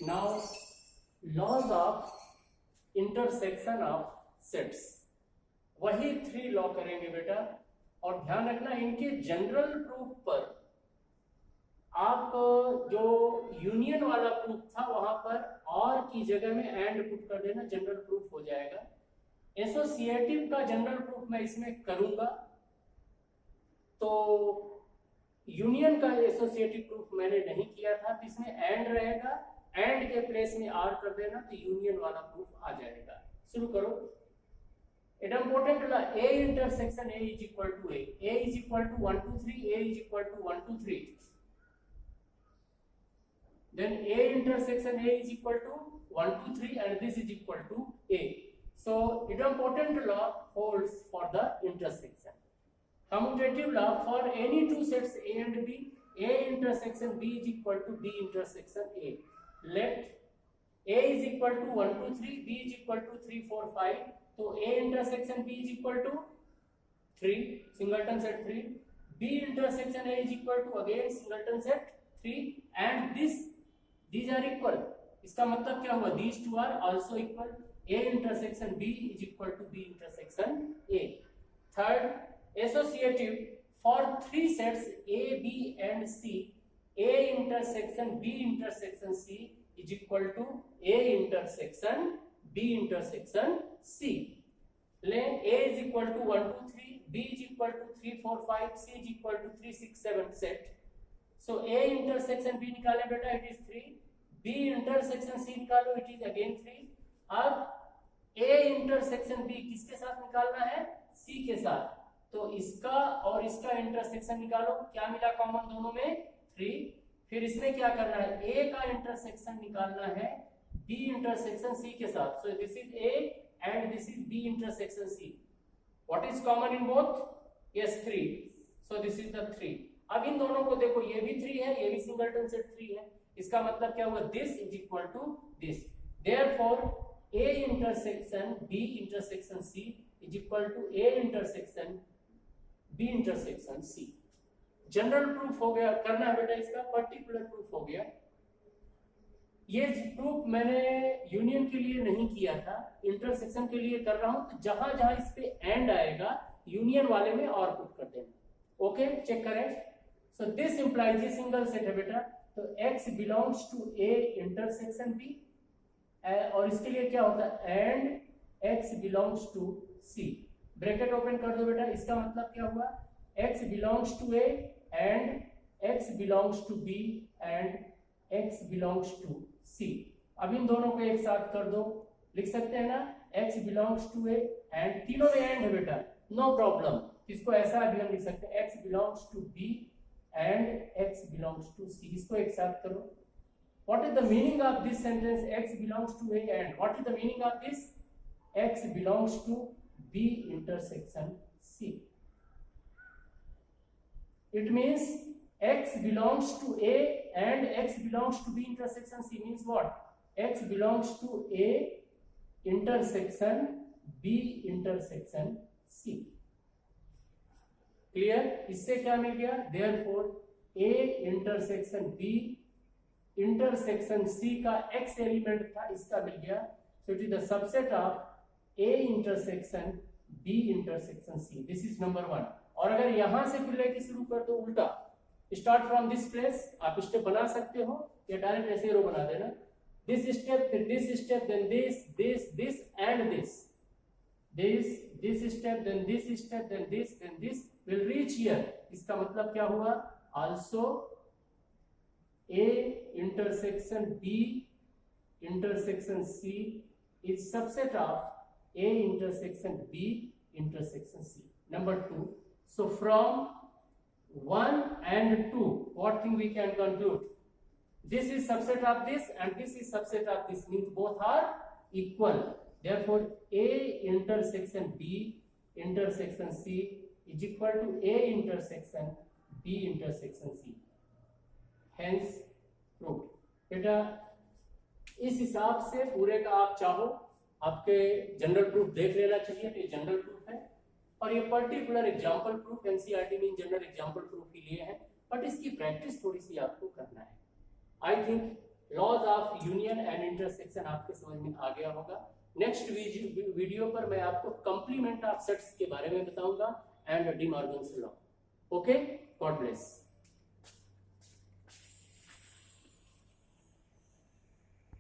Now laws of intersection of sets, वही 3 law करेंगे बेटा। और ध्यान रखना इनके जनरल प्रूफ पर आप जो यूनियन वाला प्रूफ था वहां पर और की जगह में एंड पुट कर देना, जनरल प्रूफ हो जाएगा। एसोसिएटिव का जनरल प्रूफ मैं इसमें करूंगा, तो यूनियन का एसोसिएटिव प्रूफ मैंने नहीं किया था, तो इसमें एंड रहेगा, एंड के प्लेस में आर कर देना तो यूनियन वाला प्रूफ आ जाएगा। शुरू करो। It important law A intersection A is equal to A is equal to 1 2 3, A is equal to 1 2 3, then A intersection A is equal to 1 2 3 and this is equal to A. So idempotent law holds for the intersection. Commutative law for any two sets A and B, A intersection B is equal to B intersection A. Let A is equal to 1 2 3, B is equal to 3 4 5, so A intersection B is equal to 3, singleton set 3, B intersection A is equal to again singleton set 3 and these are equal. इसका मतलब क्या हुआ, these two are also equal. A intersection B is equal to B intersection A. Third, associative for 3 sets A, B and C, A intersection B intersection C is equal to A intersection B intersection C. Let A is equal to 1 2 3, B is equal to 3 4 5, C is equal to 3 6 7 set. So A intersection B निकाले बेटा, it is 3, B intersection C निकालो, it is again 3। अब A intersection B किसके साथ निकालना है, C के साथ, तो इसका और इसका इंटरसेक्शन निकालो, क्या मिला कॉमन दोनों में, 3। फिर इसमें क्या करना है, A का इंटरसेक्शन निकालना है B इंटरसेक्शन C के साथ, so this is A and this is B intersection C। What is common in both? Yes, 3, so this is the 3। अब इन दोनों को देखो, ये भी 3 है, ये भी सिंगलटन सेट 3 है, इसका मतलब क्या हुआ, this is equal to this, therefore A intersection B intersection C is equal to A intersection B intersection C। General proof हो गया, करना है बेटा इसका पर्टिकुलर प्रूफ हो गया। ये प्रूफ मैंने यूनियन के लिए नहीं किया था, इंटरसेक्शन के लिए कर रहा हूं, तो जहां जहां इस पे एंड आएगा यूनियन वाले में और पुट कर देना। ओके, चेक करें। So this implies ये सिंगल सेट है बेटा, तो X belongs to A intersection B, और इसके लिए क्या होता है, and X belongs to C। Bracket open कर दो बेटा, इसका मतलब क्या हुआ, X belongs to A and X belongs to B and X belongs to C। अब इन दोनों को एक साथ कर दो, लिख सकते हैं ना, X belongs to A and तीनों में एंड है बेटा, नो प्रॉब्लम, इसको ऐसा भी हम लिख सकते हैं, X belongs to B and X belongs to C। इसको एक साथ करो। What is the meaning of this sentence, X belongs to A and what is the meaning of this, X belongs to B intersection C? It means X belongs to A and X belongs to B intersection C means what, X belongs to A intersection B intersection C। Clear, इससे क्या मिल गया, therefore A intersection B intersection C का X element था, इसका मिल गया, so it is the subset of A intersection B intersection C। This is number 1। और अगर यहां से फिर लेके शुरू कर दो उल्टा, स्टार्ट फ्रॉम दिस प्लेस, आप स्टेप बना सकते हो या डायरेक्ट ऐसे रो बना देना, दिस स्टेप फिर this step then this this this and this step then this step then this will reach here। इसका मतलब क्या हुआ, also A intersection B intersection C is subset of A intersection B intersection C। Number 2, so from 1 and 2 what thing we can conclude, this is subset of this and this is subset of this, means both are equal, therefore A intersection B intersection C is equal to A intersection B intersection C, hence proved। बेटा इस हिसाब से पूरे का आप चाहो आपके general proof देख लेना चाहिए, तो ये जनरल प्रूफ है, और ये पर्टिकुलर एग्जांपल प्रूफ एनसीईआरटी में जनरल एग्जांपल प्रूफ ही लिए हैं, बट इसकी प्रैक्टिस थोड़ी सी आपको करना है। I think laws of union and intersection आपके समझ में आ गया होगा। नेक्स्ट वीडियो पर मैं आपको कंप्लीमेंट ऑफ सेट्स के बारे में बताऊंगा and D Morgan's law. Okay, God bless.